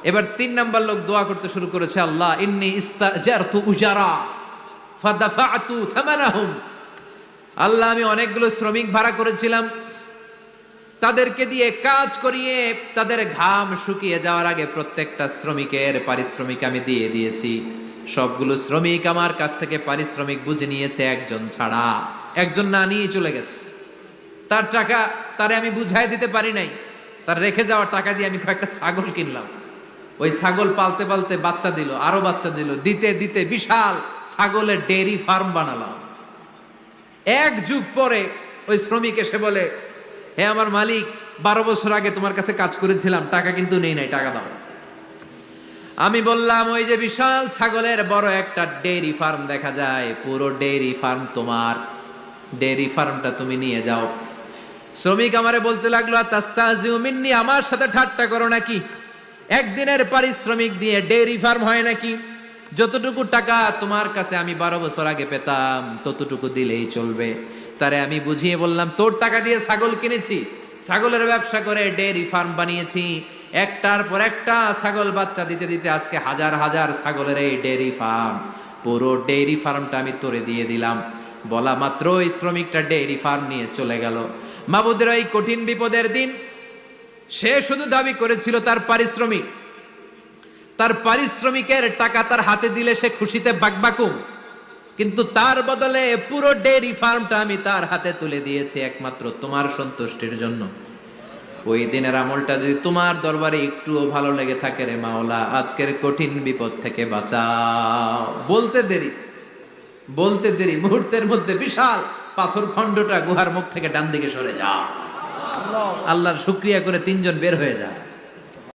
এবার 3 নাম্বার লোক দোয়া করতে শুরু করেছে, আল্লাহ ইন্নী ইস্তাজারতু উজারা ফাদাফাতু সামানাহুম। আল্লাহ আমি অনেকগুলো শ্রমিক ভাড়া করেছিলাম, তাদেরকে দিয়ে কাজ করিয়ে তাদের ঘাম শুকিয়ে যাওয়ার আগে প্রত্যেকটা শ্রমিকের পারিশ্রমিক আমি দিয়ে দিয়েছি। সবগুলো শ্রমিক আমার কাছ থেকে পারিশ্রমিক বুঝে নিয়েছে, একজন ছাড়া। একজন না নিয়ে চলে গেছে। তার টাকা তারে আমি বুঝাই দিতে পারি নাই। তার রেখে যাওয়া টাকা দিয়ে আমি কয়েকটা ছাগল কিনলাম। ওই ছাগল পালতে পালতে বাচ্চা দিল, আরো বাচ্চা দিল, দিতে দিতে বিশাল ছাগলের ডেইরি ফার্ম বানালাম। এক যুগ পরে ওই শ্রমিক এসে বলে, হে আমার মালিক, 12 বছর আগে তোমার কাছে কাজ করেছিলাম, টাকা কিন্তু নেই নাই, টাকা দাও। আমি বললাম, ওই যে বিশাল ছাগলের বড় একটা ডেইরি ফার্ম দেখা যায়, পুরো ডেইরি ফার্ম তোমার, ডেইরি ফার্মটা তুমি নিয়ে যাও। শ্রমিক আমারে বলতে লাগলো, তাস্তাজিউ মিন্নি, আমার সাথে ঠাট্টা করো নাকি? একদিনের পারিশ্রমিক দিয়ে ডেইরি ফার্ম হয় নাকি? যতটুকু টাকা তোমার কাছে আমি 12 বছর আগে পেতাম ততটুকু দিলেই চলবে। তারে আমি বুঝিয়ে বললাম, তোর টাকা দিয়ে ছাগল কিনেছি, ছাগলের ব্যবসা করে ডেইরি ফার্ম বানিয়েছি, একটার পর একটা ছাগল বাচ্চা দিতে দিতে আজকে হাজার হাজার ছাগলের এই ডেইরি ফার্ম, পুরো ডেইরি ফার্মটা আমি তোরে দিয়ে দিলাম। বলা মাত্রই শ্রমিকটা ডেইরি ফার্ম নিয়ে চলে গেল। মাবুদের এই কঠিন বিপদের দিন সে শুধু দাবি করেছিল তার পারিশ্রমিক, তার পারিশ্রমিকের টাকা তার হাতে দিলে সে খুশিতে বাকবাকুম, কিন্তু তার বদলে পুরো ডেইরি ফার্মটা আমি তার হাতে তুলে দিয়েছি একমাত্র তোমার সন্তুষ্টির জন্য। ওই দিনের আমলটা যদি তোমার দরবারে একটুও ভালো লেগে থাকে রে মাওলা, আজকের কঠিন বিপদ থেকে বাঁচাও। বলতে দেরি মুহূর্তের মধ্যে বিশাল পাথর খণ্ডটা গুহার মুখ থেকে ডান দিকে সরে যাও। আল্লাহর শুকরিয়া করে 3 জন বের হয়ে যায়।